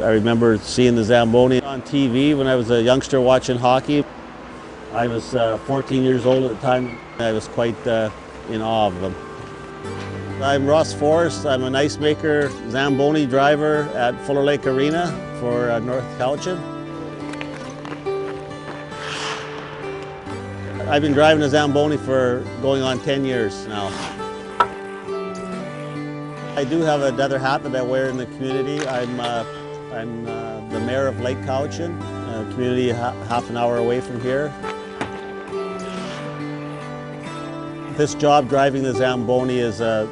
I remember seeing the Zamboni on TV when I was a youngster watching hockey. I was 14 years old at the time. I was quite in awe of them. I'm Ross Forrest. I'm an ice maker, Zamboni driver at Fuller Lake Arena for North Cowichan. I've been driving a Zamboni for going on 10 years now. I do have another hat that I wear in the community. I'm the Mayor of Lake Cowichan, a community half an hour away from here. This job, driving the Zamboni, is a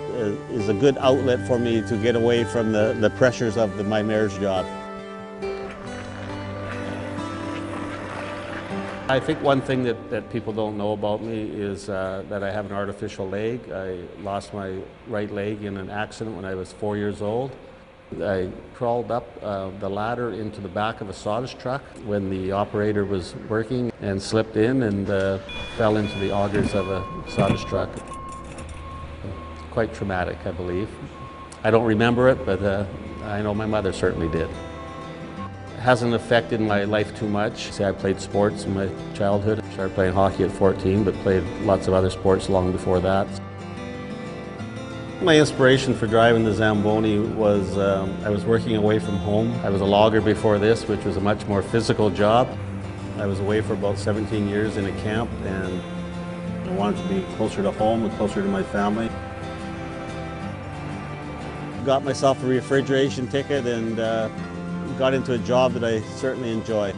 good outlet for me to get away from the pressures of my mayor's job. I think one thing that people don't know about me is that I have an artificial leg. I lost my right leg in an accident when I was 4 years old. I crawled up the ladder into the back of a sawdust truck when the operator was working and slipped in and fell into the augers of a sawdust truck. Quite traumatic, I believe. I don't remember it, but I know my mother certainly did. It hasn't affected my life too much. See, I played sports in my childhood. I started playing hockey at 14, but played lots of other sports long before that. My inspiration for driving the Zamboni was I was working away from home. I was a logger before this, which was a much more physical job. I was away for about 17 years in a camp, and I wanted to be closer to home and closer to my family. Got myself a refrigeration ticket and got into a job that I certainly enjoy.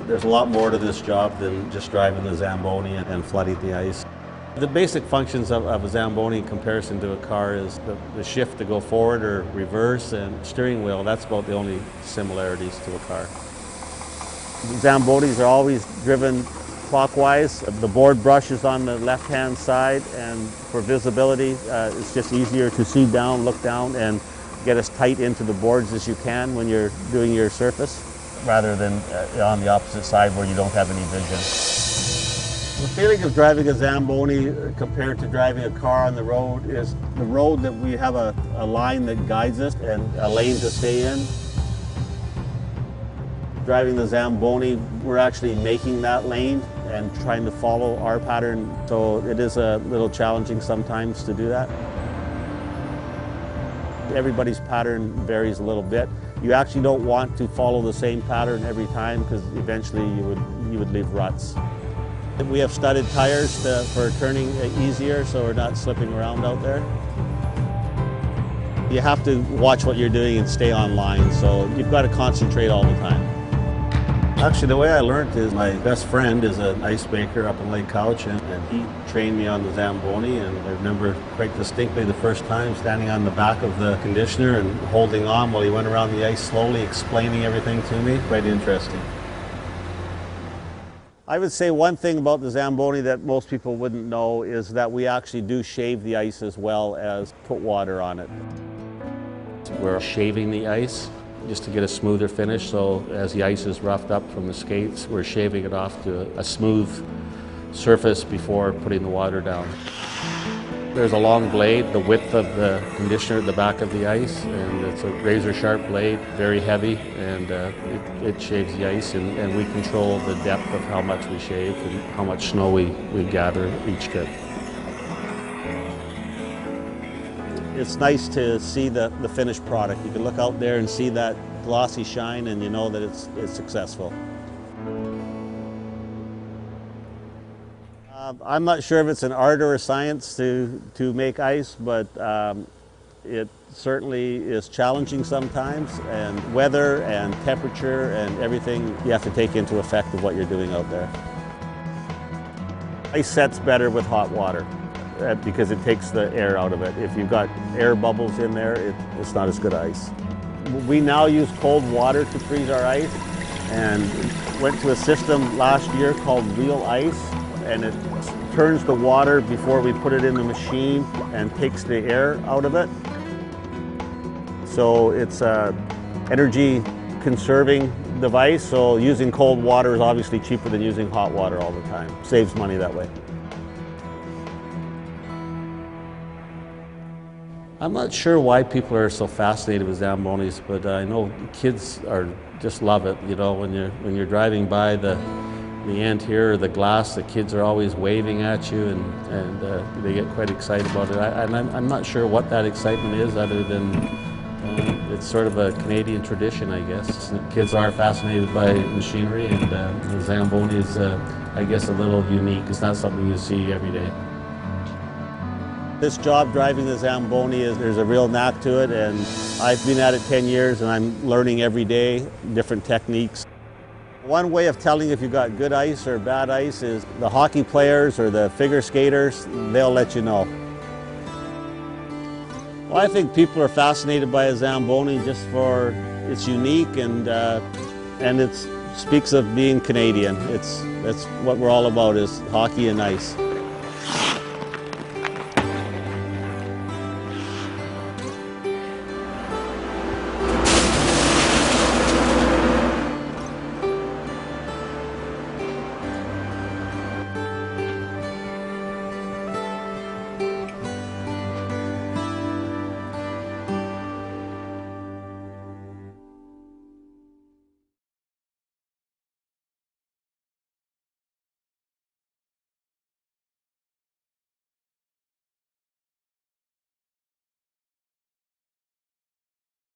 There's a lot more to this job than just driving the Zamboni and flooding the ice. The basic functions of a Zamboni in comparison to a car is the shift to go forward or reverse and steering wheel. That's about the only similarities to a car. The Zambonis are always driven clockwise. The board brush is on the left-hand side, and for visibility, it's just easier to see down, look down, and get as tight into the boards as you can when you're doing your surface, rather than on the opposite side where you don't have any vision. The feeling of driving a Zamboni compared to driving a car on the road is the road that we have a line that guides us and a lane to stay in. Driving the Zamboni, we're actually making that lane and trying to follow our pattern, so it is a little challenging sometimes to do that. Everybody's pattern varies a little bit. You actually don't want to follow the same pattern every time because eventually you would leave ruts. We have studded tires for turning easier, so we're not slipping around out there. You have to watch what you're doing and stay on line, so you've got to concentrate all the time. Actually, the way I learned is my best friend is an ice maker up in Lake Cowichan, and he trained me on the Zamboni, and I remember quite distinctly the first time standing on the back of the conditioner and holding on while he went around the ice slowly, explaining everything to me. Quite interesting. I would say one thing about the Zamboni that most people wouldn't know is that we actually do shave the ice as well as put water on it. We're shaving the ice just to get a smoother finish, so as the ice is roughed up from the skates, we're shaving it off to a smooth surface before putting the water down. There's a long blade, the width of the conditioner at the back of the ice, and it's a razor-sharp blade, very heavy, and it shaves the ice, and we control the depth of how much we shave and how much snow we gather each trip. It's nice to see the finished product. You can look out there and see that glossy shine, and you know that it's successful. I'm not sure if it's an art or a science to make ice, but it certainly is challenging sometimes, and weather and temperature and everything you have to take into effect of what you're doing out there. Ice sets better with hot water because it takes the air out of it. If you've got air bubbles in there, it's not as good ice. We now use cold water to freeze our ice, and went to a system last year called Real Ice, and it turns the water before we put it in the machine and takes the air out of it. So it's an energy conserving device, so using cold water is obviously cheaper than using hot water all the time. Saves money that way. I'm not sure why people are so fascinated with Zambonis, but I know kids just love it. You know, when you're driving by the end here, or the glass, the kids are always waving at you, and they get quite excited about it. I'm not sure what that excitement is, other than it's sort of a Canadian tradition, I guess. Kids are fascinated by machinery, and the Zamboni is, I guess, a little unique. It's not something you see every day. This job, driving the Zamboni, there's a real knack to it, and I've been at it 10 years, and I'm learning every day different techniques. One way of telling if you got good ice or bad ice is the hockey players or the figure skaters, they'll let you know. Well, I think people are fascinated by a Zamboni just for it's unique, and it speaks of being Canadian. That's what we're all about, is hockey and ice.